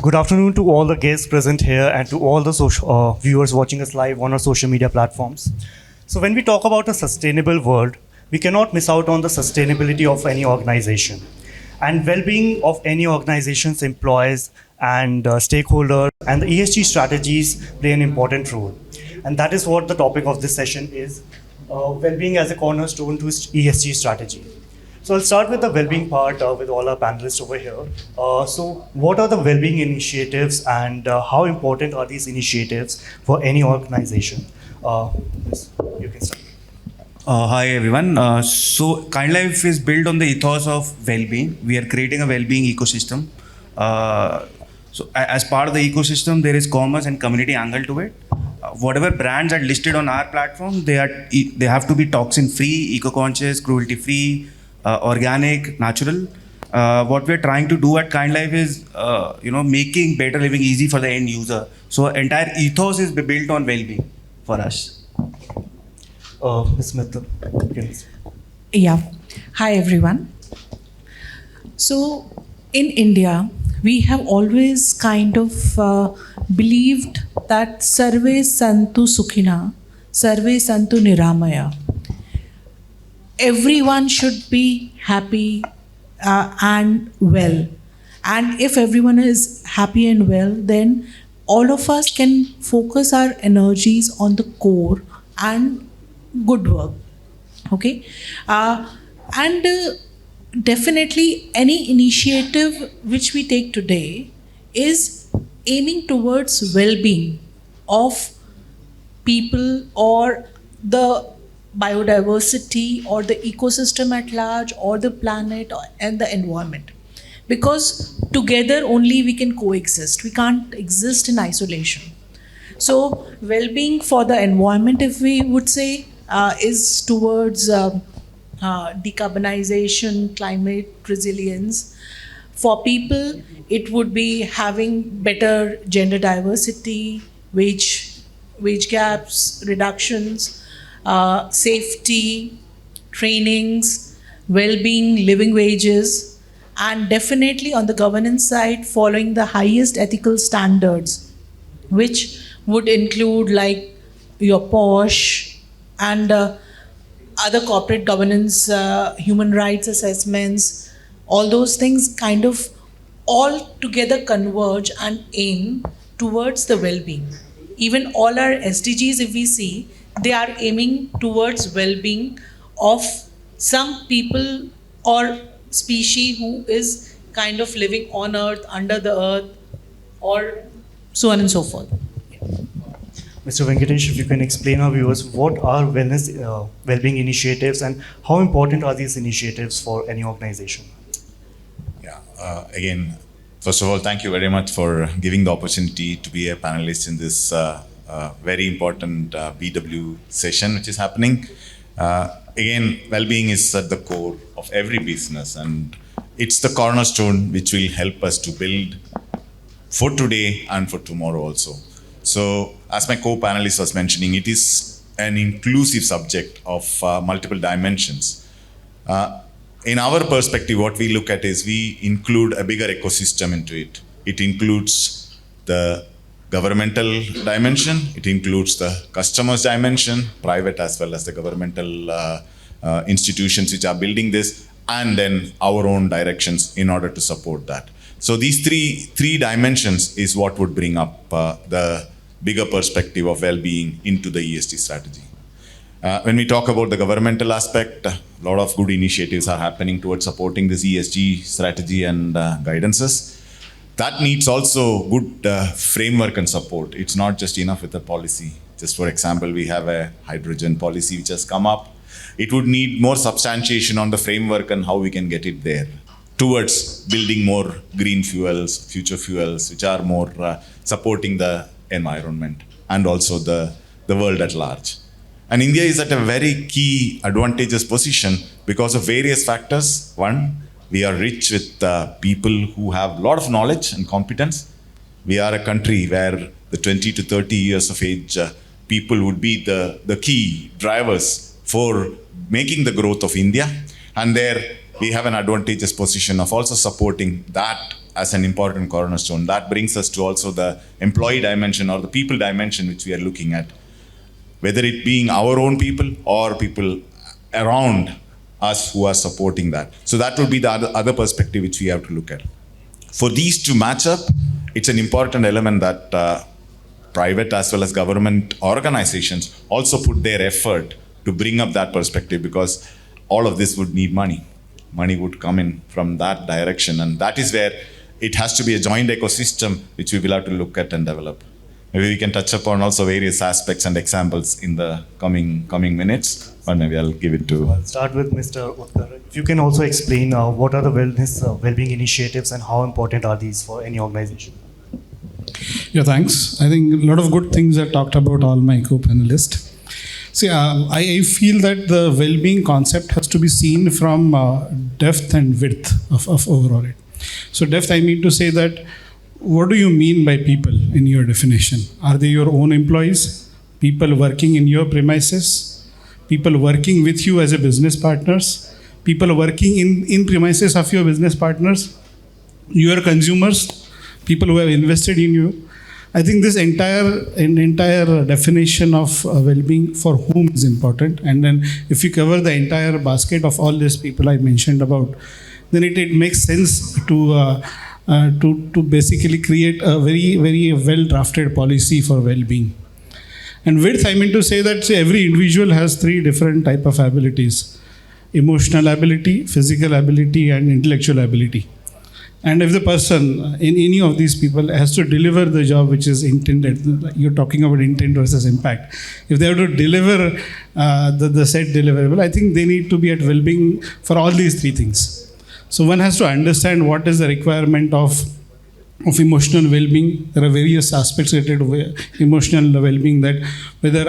Good afternoon to all the guests present here and to all the viewers watching us live on our social media platforms. So when we talk about a sustainable world, we cannot miss out on the sustainability of any organization. And well-being of any organization's employees and stakeholders and the ESG strategies play an important role. And that is what the topic of this session is, well-being as a cornerstone to ESG strategy. So I'll start with the well-being part with all our panelists over here. So what are the well-being initiatives and how important are these initiatives for any organization? Yes, you can start. Hi everyone. So kindlife is built on the ethos of well-being. We are creating a well-being ecosystem. As part of the ecosystem, there is commerce and community angle to it. Whatever brands are listed on our platform, they have to be toxin-free, eco-conscious, cruelty-free, organic, natural. What we're trying to do at kindlife is, making better living easy for the end user. So entire ethos is built on well-being for us. Ms. Mittal. Yeah. Hi, everyone. So, in India, we have always kind of believed that Sarve Santu Sukhina, Sarve Santu Niramaya. Everyone should be happy and well. And if everyone is happy and well, then all of us can focus our energies on the core and good work. Okay, and definitely any initiative which we take today is aiming towards well-being of people or the biodiversity or the ecosystem at large or the planet and the environment, because together only we can coexist. We can't exist in isolation. So well-being for the environment, if we would say, is towards decarbonization, climate resilience. For people, it would be having better gender diversity, wage gaps, reductions, safety, trainings, well-being, living wages, and definitely on the governance side, following the highest ethical standards, which would include like your POSH, and other corporate governance, human rights assessments, all those things kind of all together converge and aim towards the well-being. Even all our SDGs, if we see, they are aiming towards well-being of some people or species who is kind of living on earth, under the earth, or so on and so forth. Mr. Venkatesh, if you can explain our viewers what are well-being initiatives and how important are these initiatives for any organization? Yeah, again, first of all, thank you very much for giving the opportunity to be a panelist in this very important BW session which is happening. Again, well-being is at the core of every business, and it's the cornerstone which will help us to build for today and for tomorrow also. So, as my co-panelist was mentioning, it is an inclusive subject of multiple dimensions. In our perspective, what we look at is we include a bigger ecosystem into it. It includes the governmental dimension, it includes the customer's dimension, private as well as the governmental institutions which are building this, and then our own directions in order to support that. So these three dimensions is what would bring up the bigger perspective of well-being into the ESG strategy. When we talk about the governmental aspect, a lot of good initiatives are happening towards supporting this ESG strategy and guidances. That needs also good framework and support. It's not just enough with a policy. Just for example, we have a hydrogen policy which has come up. It would need more substantiation on the framework and how we can get it there, towards building more green fuels, future fuels, which are more supporting the environment and also the world at large. And India is at a very key advantageous position because of various factors. One, we are rich with people who have a lot of knowledge and competence. We are a country where the 20 to 30 years of age people would be the key drivers for making the growth of India. And there we have an advantageous position of also supporting that as an important cornerstone. That brings us to also the employee dimension or the people dimension which we are looking at, whether it being our own people or people around us who are supporting that. So that would be the other perspective which we have to look at. For these to match up, it's an important element that private as well as government organizations also put their effort to bring up that perspective, because all of this would need money. Money would come in from that direction, and that is where it has to be a joint ecosystem which we will have to look at and develop. Maybe we can touch upon also various aspects and examples in the coming minutes, or maybe I'll give it to... I'll start with Mr. Odhekar. If you can also explain what are the well-being initiatives and how important are these for any organization? Yeah, thanks. I think a lot of good things are talked about all my co-panelists. See, I feel that the well-being concept has to be seen from depth and width of overall it. So depth, I mean to say that, what do you mean by people in your definition? Are they your own employees? People working in your premises? People working with you as a business partners? People working in premises of your business partners? Your consumers? People who have invested in you? I think this entire definition of well-being for whom is important. And then if you cover the entire basket of all these people I mentioned about, then it makes sense to basically create a very, very well-drafted policy for well-being. And width, I mean to say that every individual has three different type of abilities: emotional ability, physical ability, and intellectual ability. And if the person in any of these people has to deliver the job which is intended, you're talking about intent versus impact. If they have to deliver the said deliverable, I think they need to be at well-being for all these three things. So one has to understand what is the requirement of emotional well-being. There are various aspects related to emotional well-being, that whether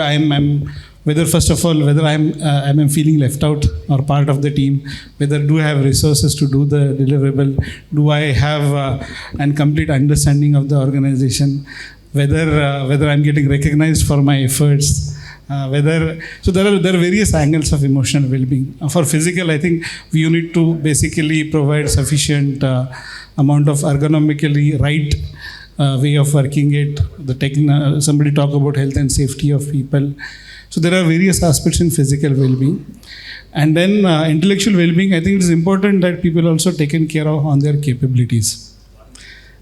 whether first of all, whether I'm feeling left out or part of the team, whether do I have resources to do the deliverable, do I have a complete understanding of the organization, whether I'm getting recognized for my efforts, so there are various angles of emotional well-being. For physical, I think we need to basically provide sufficient amount of ergonomically right way of working it. Somebody talk about health and safety of people. So there are various aspects in physical well-being. And then intellectual well-being, I think it is important that people also taken care of on their capabilities.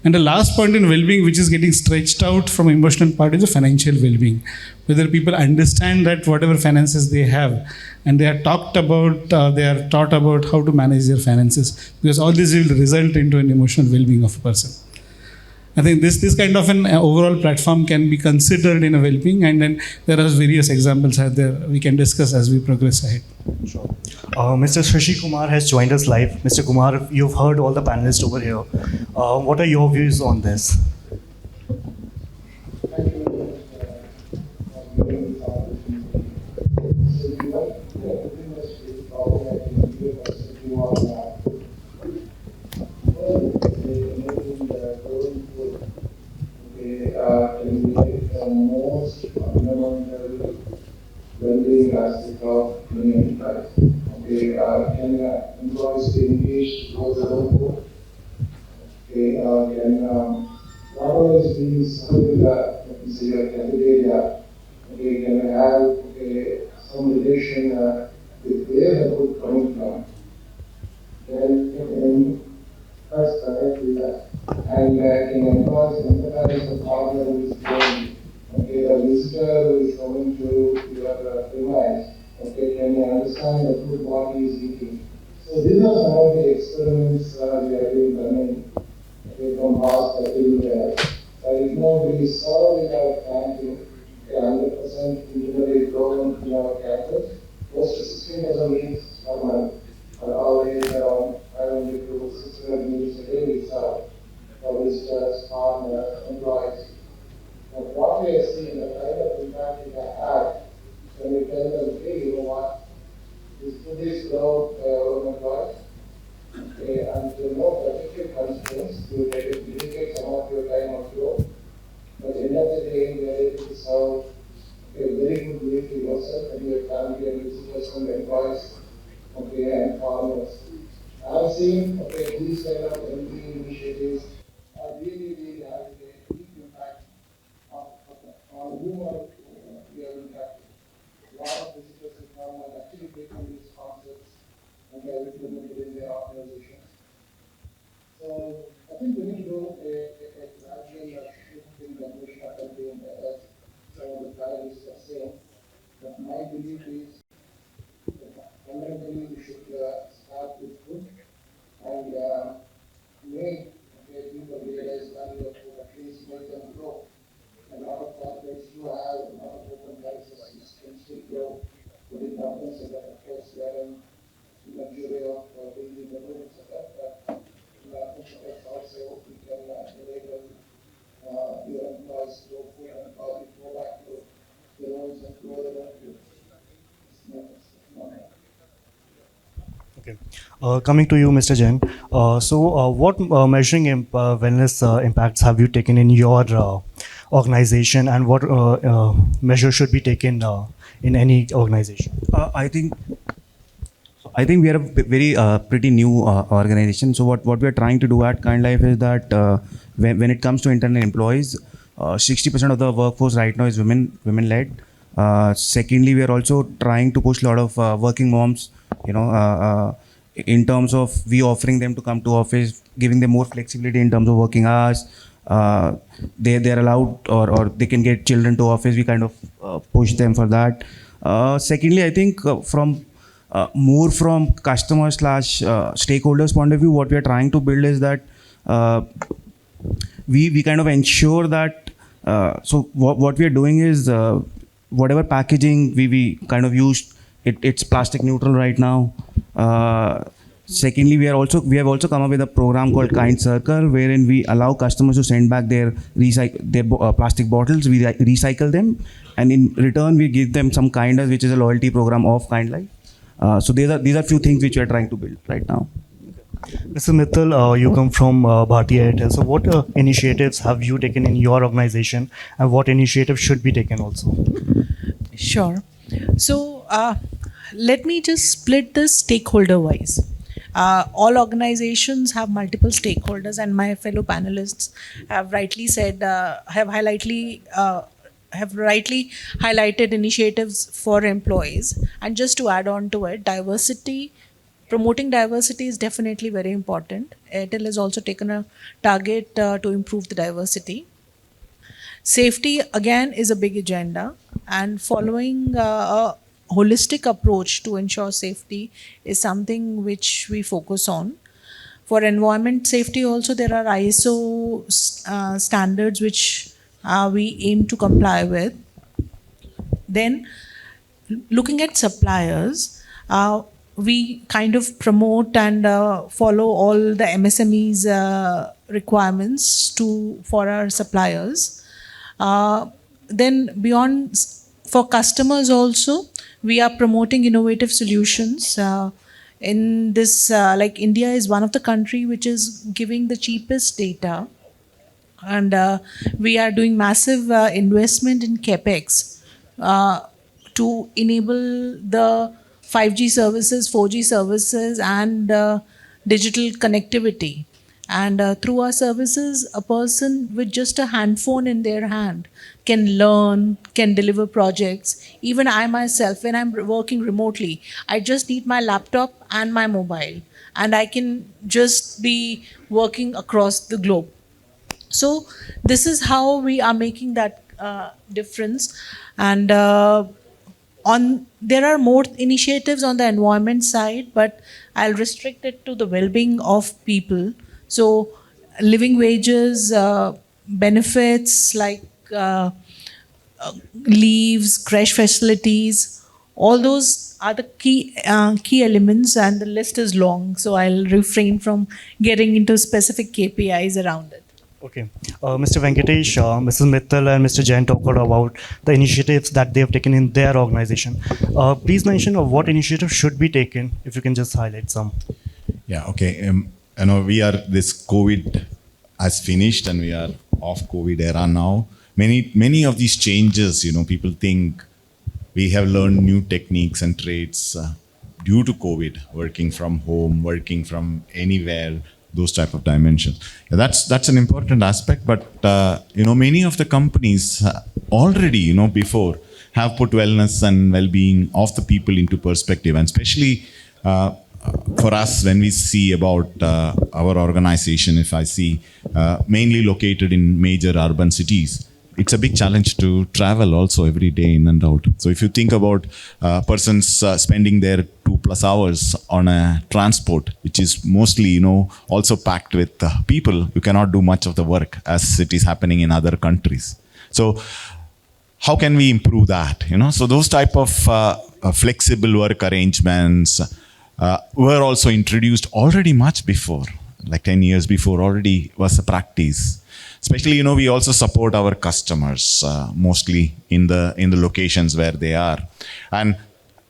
And the last point in well-being, which is getting stretched out from emotional part, is the financial well-being. Whether people understand that whatever finances they have, and they are taught about how to manage their finances, because all this will result into an emotional well-being of a person. I think this kind of an overall platform can be considered in a well-being, and then there are various examples out there we can discuss as we progress ahead. Sure. Mr. Shashi Kumar has joined us live. Mr. Kumar, you've heard all the panelists over here. What are your views on this? Most fundamental well-being aspect of any enterprise. Okay, can employees stay engaged to grow their own work? Okay, can not always be something that is a cafeteria. Okay, can have some relation with where the food coming from? Can first connect with that. And can employees empathize the partner who is going. Okay, the visitor who is coming to your premise, okay, can you understand the food what he is eating? So these are some of the experiments we have been running from past 30 years. We saw with our camping 100% internally grown in our campus. Close to 16,000 meals per month. Always around 500 to 600 meals a day we serve for visitors, partners, employees. But what we are seeing, the kind of impact it has, when we tell them, hey, you know what, this food is grown by our own employees, and to know particular constraints, you dedicate some of your time of growth, but at the end of the day, you are able to serve a very good meal to yourself and your family and visitors and employees, and farmers. I've seen these kind of healthy initiatives rumor we have impacted. A lot of visitors will come and actually take on these concepts and they are implemented in their organizations. So I think we need to do a gradual significant evolution of campaign as some of the panelists are saying. But my belief is that fundamentally we should start with good and make people realize value of food, at least make them grow. A lot of corporates do have a lot of open licenses can still grow within companies, and that of course they are in luxury of building the rooms and that, but that's also we can enable your employees to go and probably go back to their roles and grow their own field. Okay. Coming to you, Mr. Jain. What measuring wellness impacts have you taken in your organization, and what measures should be taken in any organization? I think we are a very pretty new organization. So what we are trying to do at kindlife is that when it comes to internal employees, 60% of the workforce right now is women led. Secondly, we are also trying to push a lot of working moms, in terms of we offering them to come to office, giving them more flexibility in terms of working hours. They're allowed or they can get children to office. We kind of push them for that. Secondly, I think more from customer / stakeholders point of view, what we are trying to build is that we kind of ensure that so what we are doing is whatever packaging we kind of used, it's plastic neutral right now. Secondly, we have also come up with a program called Kind Circle, wherein we allow customers to send back their plastic bottles. We recycle them, and in return we give them some kindness, which is a loyalty program of kindlife. So these are few things which we are trying to build right now. Mr. Mittal, you come from Bharti Airtel. So what initiatives have you taken in your organization, and what initiatives should be taken also? Sure. So let me just split this stakeholder wise. All organizations have multiple stakeholders, and my fellow panelists have rightly said, have rightly highlighted initiatives for employees. And just to add on to it, promoting diversity is definitely very important. Airtel has also taken a target to improve the diversity. Safety again is a big agenda, and following a holistic approach to ensure safety is something which we focus on. For environment safety also, there are ISO standards which we aim to comply with. Then looking at suppliers, we kind of promote and follow all the MSMEs requirements for our suppliers. Then beyond, for customers also, we are promoting innovative solutions. In this, like India is one of the country which is giving the cheapest data, and we are doing massive investment in CapEx to enable the 5G services, 4G services, and digital connectivity. And through our services, a person with just a handphone in their hand can learn, can deliver projects. Even I myself, when I'm working remotely, I just need my laptop and my mobile, and I can just be working across the globe. So this is how we are making that difference. And there are more initiatives on the environment side, but I'll restrict it to the well-being of people. So living wages, benefits like leaves, crash facilities, all those are the key elements, and the list is long. So I'll refrain from getting into specific KPIs around it. Okay. Mr. Venkatesh, Mrs. Mittal and Mr. Jain talked about the initiatives that they have taken in their organization. Please mention what initiatives should be taken, if you can just highlight some. Yeah, okay. This COVID has finished and we are off COVID era now. Many of these changes, people think we have learned new techniques and traits due to COVID, working from home, working from anywhere, those type of dimensions. Yeah, that's an important aspect, but many of the companies already, before have put wellness and well-being of the people into perspective, and especially for us, when we see about our organization, if I see mainly located in major urban cities, it's a big challenge to travel also every day in and out. So if you think about persons spending their 2+ hours on a transport, which is mostly, also packed with people, you cannot do much of the work as it is happening in other countries. So how can we improve that? So those type of flexible work arrangements were also introduced already much before, like 10 years before already was a practice. Especially, we also support our customers mostly in the locations where they are. And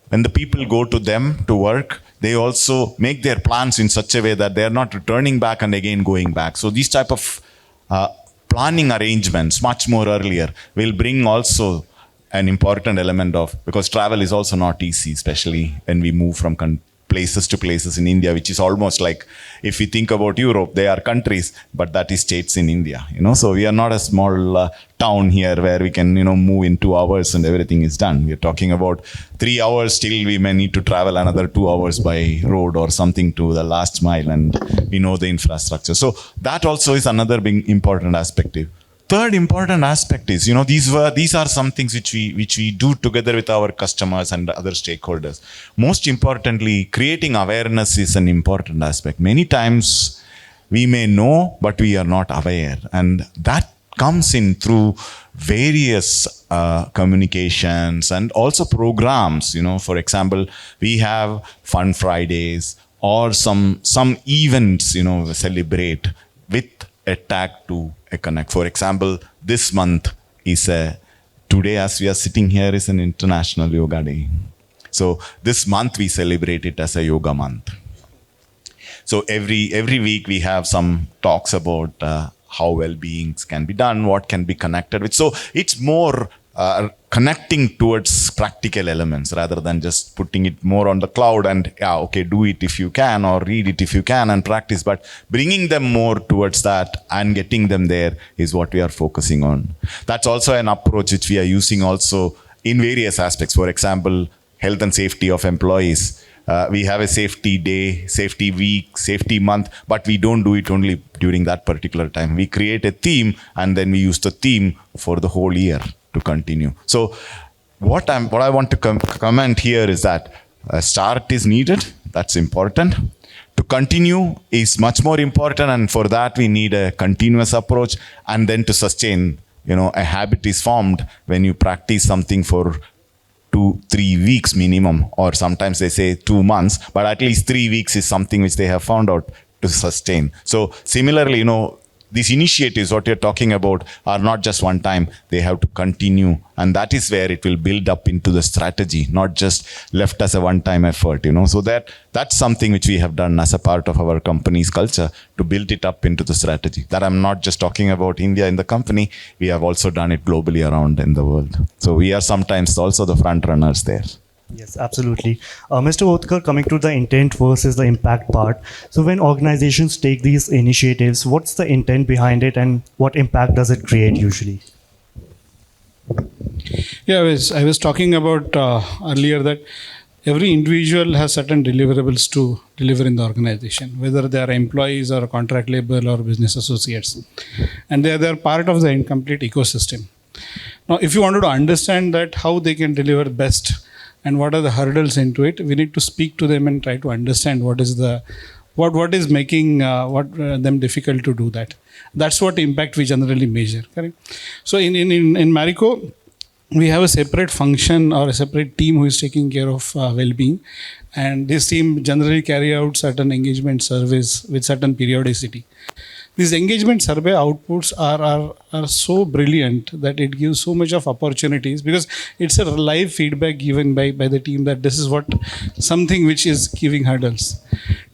when the people go to them to work, they also make their plans in such a way that they are not returning back and again going back. So these type of planning arrangements much more earlier will bring also an important element of, because travel is also not easy, especially when we move from places to places in India, which is almost like, if we think about Europe, they are countries, but that is states in India, So we are not a small town here where we can, move in 2 hours and everything is done. We are talking about 3 hours, still we may need to travel another 2 hours by road or something to the last mile, and we know the infrastructure. So that also is another big important aspect. Third important aspect is, these are some things which we do together with our customers and other stakeholders. Most importantly, creating awareness is an important aspect. Many times we may know, but we are not aware. And that comes in through various communications and also programs. For example, we have Fun Fridays or some events, celebrate with a tag to a connect. For example, this month is today as we are sitting here is an International Yoga Day. So this month we celebrate it as a yoga month. So every week we have some talks about how well-beings can be done, what can be connected with. So it's more connecting towards practical elements rather than just putting it more on the cloud and, do it if you can, or read it if you can and practice. But bringing them more towards that and getting them there is what we are focusing on. That's also an approach which we are using also in various aspects. For example, health and safety of employees. We have a safety day, safety week, safety month, but we don't do it only during that particular time. We create a theme and then we use the theme for the whole year to continue. So what I want to comment here is that a start is needed. That's important. To continue is much more important, and for that we need a continuous approach, and then to sustain, a habit is formed when you practice something for 2-3 weeks minimum, or sometimes they say 2 months, but at least 3 weeks is something which they have found out to sustain. So similarly, these initiatives, what you're talking about, are not just one time. They have to continue. And that is where it will build up into the strategy, not just left as a one-time effort, So that's something which we have done as a part of our company's culture, to build it up into the strategy. That I'm not just talking about India in the company. We have also done it globally around in the world. So we are sometimes also the front runners there. Yes, absolutely. Mr. Odhekar, coming to the intent versus the impact part. So when organizations take these initiatives, what's the intent behind it and what impact does it create usually? Yeah, I was talking about earlier that every individual has certain deliverables to deliver in the organization, whether they are employees or contract labor or business associates. And they are part of the incomplete ecosystem. Now, if you wanted to understand that, how they can deliver best and what are the hurdles into it, we need to speak to them and try to understand what is making them difficult to do that. That's what impact we generally measure. Correct? So in Marico, we have a separate function or a separate team who is taking care of well-being, and this team generally carry out certain engagement surveys with certain periodicity. These engagement survey outputs are so brilliant that it gives so much of opportunities, because it's a live feedback given by the team that this is what something which is giving hurdles.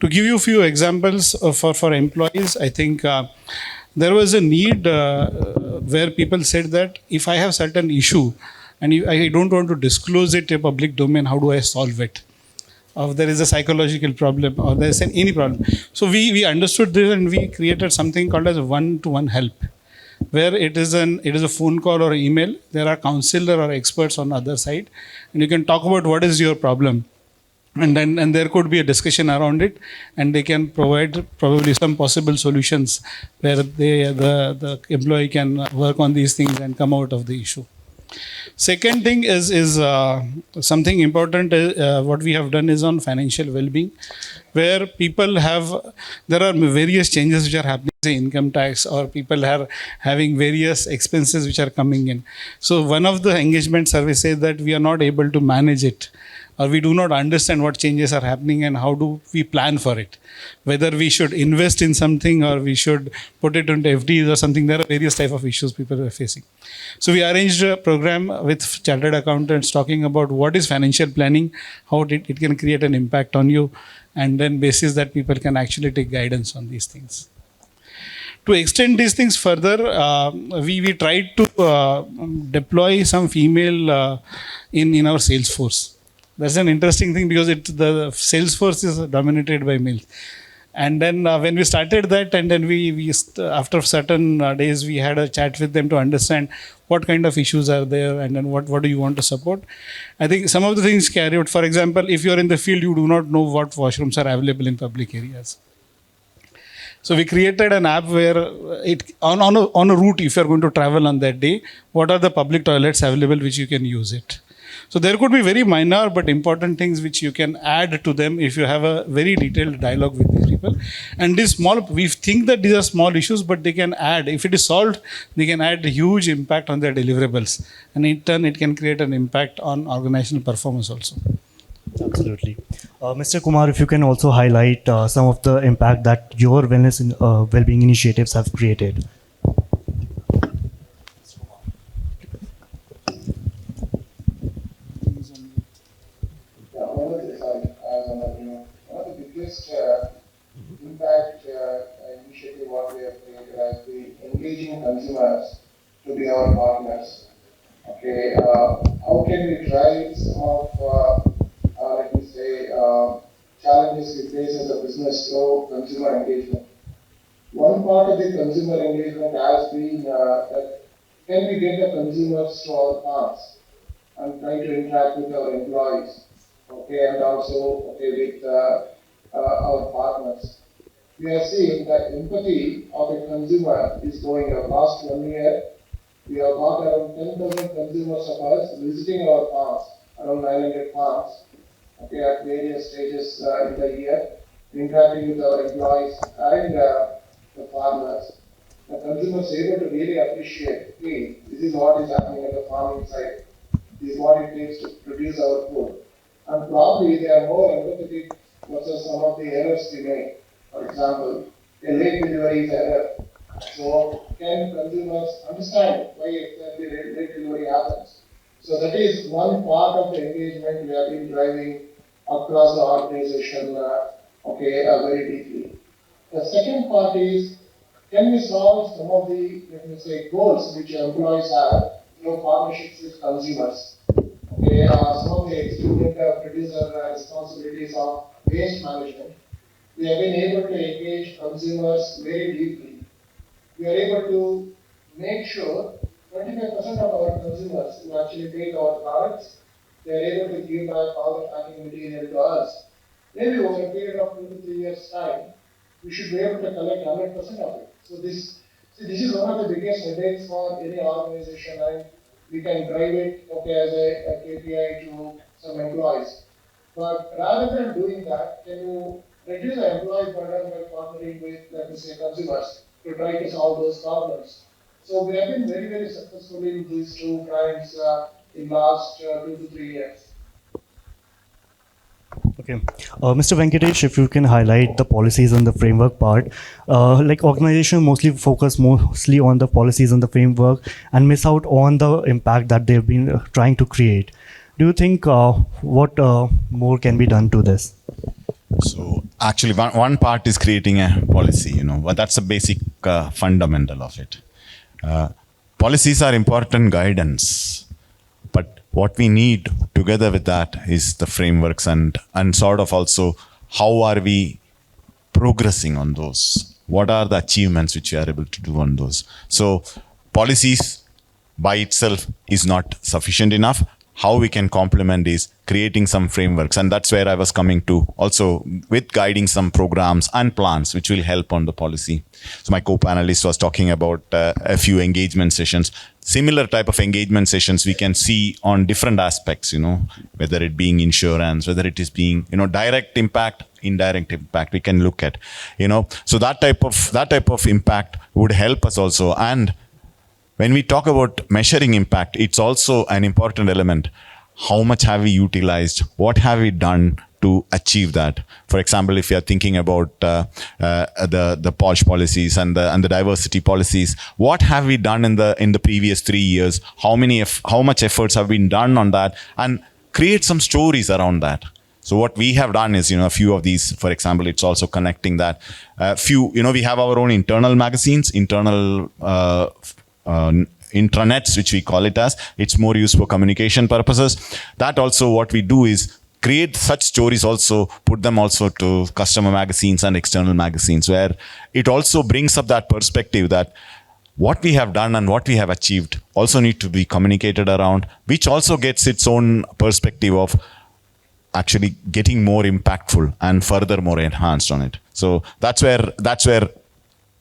To give you a few examples for employees, I think there was a need where people said that if I have certain issue and I don't want to disclose it to a public domain, how do I solve it? of there is a psychological problem or there is any problem. So we understood this and we created something called as one-to-one help, where it is a phone call or email. There are counselor or experts on the other side, and you can talk about what is your problem, and there could be a discussion around it, and they can provide probably some possible solutions where the employee can work on these things and come out of the issue. Second thing is something important. What we have done is on financial well-being, where there are various changes which are happening, say income tax, or people are having various expenses which are coming in. So one of the engagement surveys says that we are not able to manage it, or we do not understand what changes are happening and how do we plan for it. Whether we should invest in something or we should put it into FDs or something. There are various type of issues people are facing. So we arranged a program with chartered accountants talking about what is financial planning, how it can create an impact on you, and then basis that people can actually take guidance on these things. To extend these things further, we tried to deploy some female in our sales force. That's an interesting thing because the sales force is dominated by males. And then when we started that, and then we after certain days, we had a chat with them to understand what kind of issues are there, and then what do you want to support. I think some of the things carry out. For example, if you're in the field, you do not know what washrooms are available in public areas. So we created an app where on a route, if you're going to travel on that day, what are the public toilets available which you can use it. So there could be very minor but important things which you can add to them if you have a very detailed dialogue with these people. And we think that these are small issues, but they can add, if it is solved, they can add a huge impact on their deliverables. And in turn, it can create an impact on organizational performance also. Absolutely. Mr. Kumar, if you can also highlight some of the impact that your wellness and well-being initiatives have created. One of the biggest impact initiative what we have created has been engaging consumers to be our partners. Okay, how can we drive some of let me say challenges we face as a business through consumer engagement? One part of the consumer engagement has been that can we get the consumers to our plants and try to interact with our employees, okay, and also with our partners. We are seeing that empathy of a consumer is going up. Last 1 year, we have got around 10,000 consumers of us visiting our farms, around 900 farms, okay, at various stages in the year, interacting with our employees and the farmers. The consumers are able to really appreciate, hey, this is what is happening at the farming side. This is what it takes to produce our food. And probably they are more empathetic versus some of the errors we make. For example, a late delivery is error. So can consumers understand why exactly late delivery happens? So that is one part of the engagement we have been driving across the organization very deeply. The second part is, can we solve some of the, let me say, goals which employees have through partnerships with consumers? Okay, some of the excluded producer responsibilities of waste management. We have been able to engage consumers very deeply. We are able to make sure 25% of our consumers who actually take our products, they are able to give back all the packing material to us. Maybe over a period of 2 to 3 years' time, we should be able to collect 100% of it. So this is one of the biggest headaches for any organization, and we can drive it as a KPI to some employees. But rather than doing that, can you reduce the employee burden by partnering with, let me say, consumers to try to solve those problems? So we have been very, very successful in these two fronts in last 2 to 3 years. Okay. Mr. Venkatesh, if you can highlight the policies and the framework part. Like organizations mostly focus mostly on the policies and the framework and miss out on the impact that they've been trying to create. Do you think what more can be done to this? So actually one part is creating a policy, but that's a basic fundamental of it. Policies are important guidance, but what we need together with that is the frameworks and sort of also how are we progressing on those? What are the achievements which we are able to do on those? So policies by itself is not sufficient enough. How we can complement is creating some frameworks. And that's where I was coming to, also with guiding some programs and plans which will help on the policy. So my co-panelist was talking about a few engagement sessions. Similar type of engagement sessions we can see on different aspects, whether it being insurance, whether it is being, direct impact, indirect impact, we can look at, so that type of impact would help us also. And when we talk about measuring impact, it's also an important element. How much have we utilized? What have we done to achieve that? For example, if you are thinking about the POSH policies and the diversity policies, what have we done in the previous 3 years? How much efforts have been done on that? And create some stories around that. So what we have done is, a few of these, for example, it's also connecting that. We have our own internal magazines, internal intranets, which we call it as. It's more used for communication purposes. That also what we do is create such stories also, put them also to customer magazines and external magazines, where it also brings up that perspective that what we have done and what we have achieved also need to be communicated around, which also gets its own perspective of actually getting more impactful and further more enhanced on it. So that's where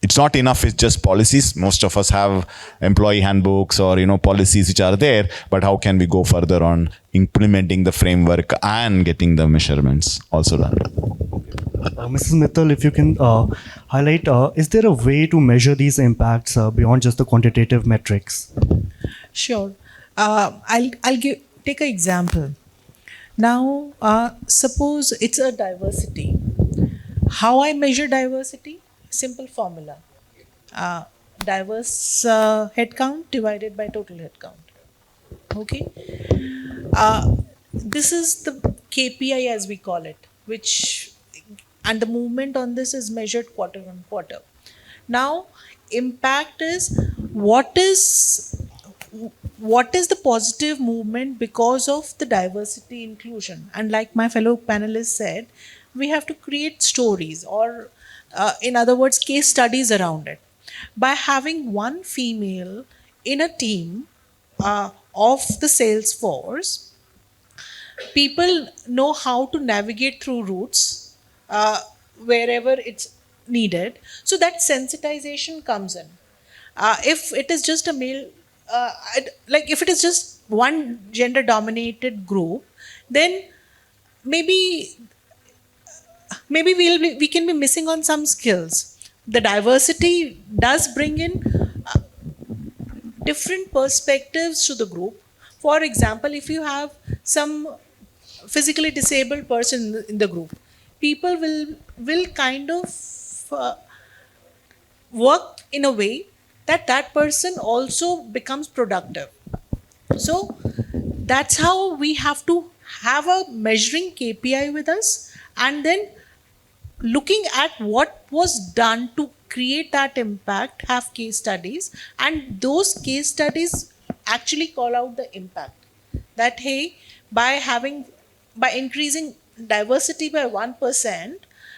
it's not enough, it's just policies. Most of us have employee handbooks or, policies which are there, but how can we go further on implementing the framework and getting the measurements also done? Mrs. Mittal, if you can highlight, is there a way to measure these impacts beyond just the quantitative metrics? Sure. I'll take an example. Now, suppose it's a diversity. How I measure diversity? Simple formula. Diverse headcount divided by total headcount. Okay. This is the KPI as we call it, and the movement on this is measured quarter on quarter. Now, impact is what is the positive movement because of the diversity inclusion. And like my fellow panelists said, we have to create stories or in other words, case studies around it. By having one female in a team of the sales force, people know how to navigate through routes wherever it's needed. So that sensitization comes in. If it is just a male, if it is just one gender-dominated group, then maybe we can be missing on some skills. The diversity does bring in different perspectives to the group. For example, if you have some physically disabled person in the group, people will kind of work in a way that person also becomes productive. So that's how we have to have a measuring KPI with us, and then looking at what was done to create that impact, have case studies, and those case studies actually call out the impact. That hey, by increasing diversity by 1%,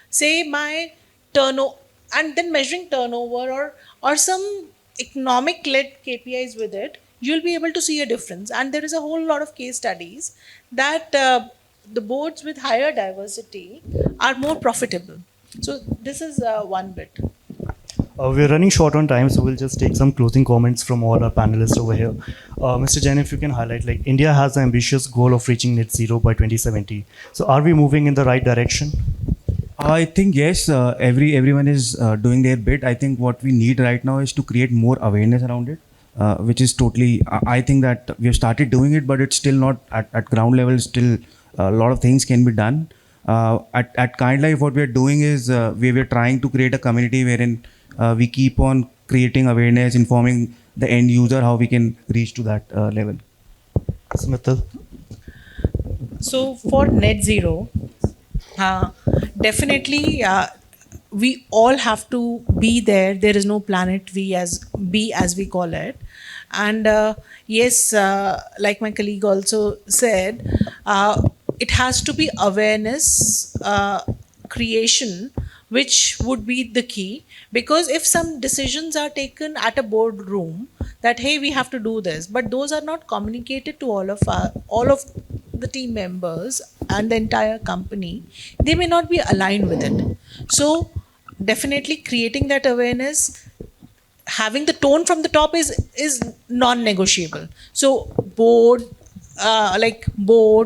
say my turnover, and then measuring turnover or some economic-led KPIs with it, you'll be able to see a difference. And there is a whole lot of case studies that the boards with higher diversity are more profitable. So this is one bit. We're running short on time, so we'll just take some closing comments from all our panelists over here. Mr. Jain, if you can highlight, India has the ambitious goal of reaching net zero by 2070. So are we moving in the right direction? I think yes, everyone is doing their bit. I think what we need right now is to create more awareness around it, which is totally, I think that we have started doing it, but it's still not at ground level. Still a lot of things can be done. At kindlife, what we are doing is we are trying to create a community wherein we keep on creating awareness, informing the end user how we can reach to that level. Mittal. So for net zero, definitely we all have to be there. There is no planet B as we call it. And yes, like my colleague also said, it has to be awareness creation, which would be the key. Because if some decisions are taken at a boardroom that hey, we have to do this, but those are not communicated to all of the team members and the entire company, they may not be aligned with it. So definitely creating that awareness, having the tone from the top is non-negotiable. So board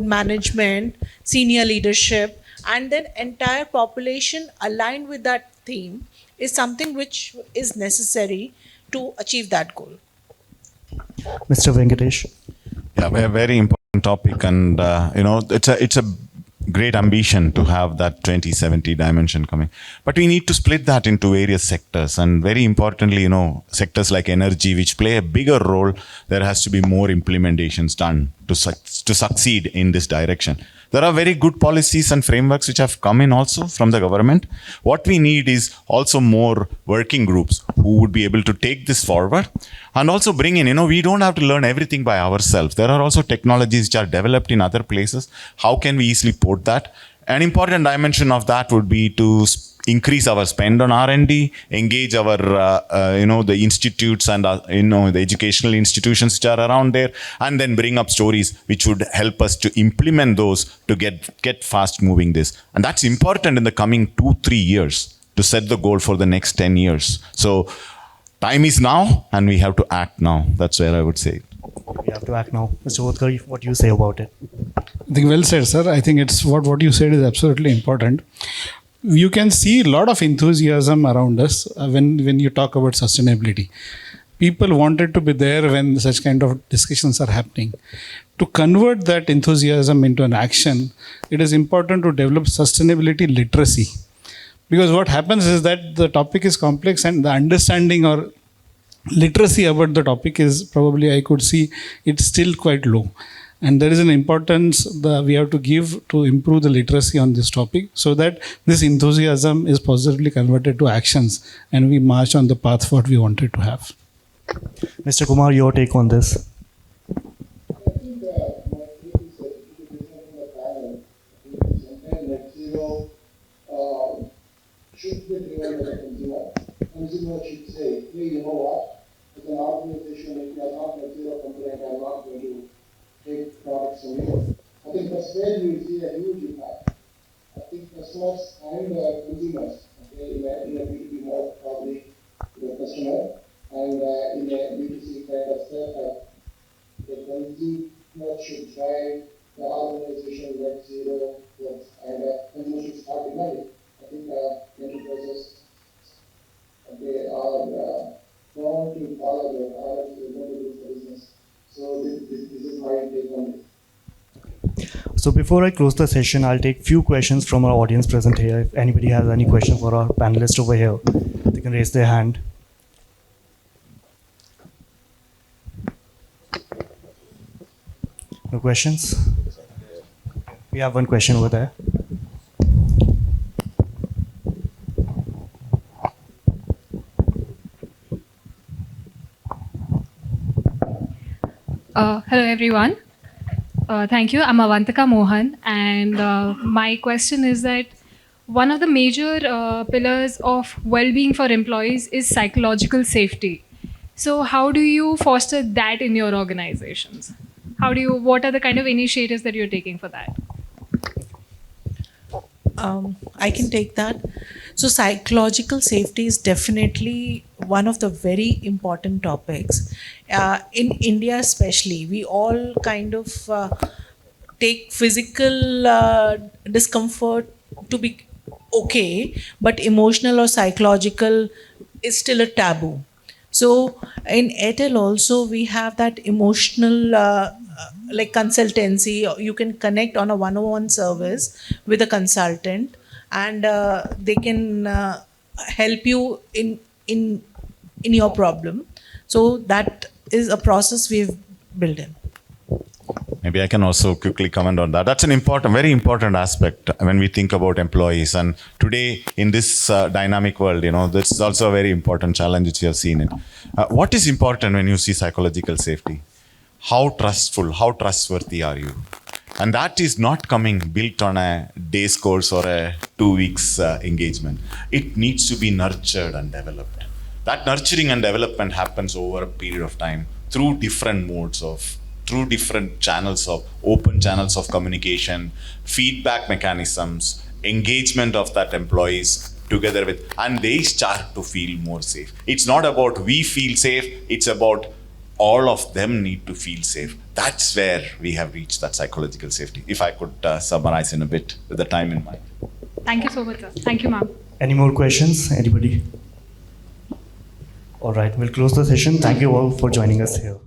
management, senior leadership, and then entire population aligned with that theme is something which is necessary to achieve that goal. Mr. Venkatesh. Yeah, very important topic, and it's a great ambition to have that 2070 dimension coming. But we need to split that into various sectors, and very importantly, sectors like energy, which play a bigger role. There has to be more implementations done to succeed in this direction. There are very good policies and frameworks which have come in also from the government. What we need is also more working groups who would be able to take this forward and also bring in, we don't have to learn everything by ourselves. There are also technologies which are developed in other places. How can we easily port that? An important dimension of that would be to increase our spend on R&D, engage our, the institutes and, the educational institutions which are around there, and then bring up stories which would help us to implement those to get fast moving this. And that's important in the coming 2-3 years to set the goal for the next 10 years. So time is now, and we have to act now. That's where I would say. We have to act now. Mr. Odhekar, what do you say about it? I think well said, sir. I think it's what you said is absolutely important. You can see a lot of enthusiasm around us when you talk about sustainability. People wanted to be there when such kind of discussions are happening. To convert that enthusiasm into an action, it is important to develop sustainability literacy. Because what happens is that the topic is complex and the understanding or literacy about the topic is probably, I could see, it's still quite low. And there is an importance that we have to give to improve the literacy on this topic so that this enthusiasm is positively converted to actions and we march on the path what we wanted to have. Mr. Kumar, your take on this? I think my take is that if you present in the panel, sometimes net zero should be driven by the consumer. Consumer should say, hey, you know what? As an organization, if you are not net zero compliant, I am not going to take products from you. I think that's where you will see a huge impact. I think customers and consumers, in a B2B mode, probably the customer, and in a B2C kind of setup, the consumer should drive the organization net zero, and consumer should start demanding. I think enterprises, they are prone to follow their products, they want to do the business. So this is my take on it. So before I close the session, I'll take few questions from our audience present here. If anybody has any question for our panelists over here, they can raise their hand. No questions? We have one question over there. Hello everyone. Thank you. I'm Avantika Mohan, and my question is that one of the major pillars of well-being for employees is psychological safety. So how do you foster that in your organizations? What are the kind of initiatives that you're taking for that? I can take that. So psychological safety is definitely one of the very important topics. In India especially, we all kind of take physical discomfort to be okay, but emotional or psychological is still a taboo. So in Airtel also, we have that emotional consultancy. You can connect on a one-on-one service with a consultant, and they can help you in your problem. So that is a process we've built in. Maybe I can also quickly comment on that. That's an important, very important aspect when we think about employees. And today, in this dynamic world, this is also a very important challenge which you have seen. What is important when you see psychological safety? How trustful, how trustworthy are you? And that is not coming built on a day's course or a 2 weeks engagement. It needs to be nurtured and developed. That nurturing and development happens over a period of time through different through different channels of, open channels of communication, feedback mechanisms, engagement of that employees together with, and they start to feel more safe. It's not about we feel safe, it's about all of them need to feel safe. That's where we have reached that psychological safety. If I could summarize in a bit with the time in mind. Thank you so much, sir. Thank you, ma'am. Any more questions? Anybody? All right, we'll close the session. Thank you all for joining us here.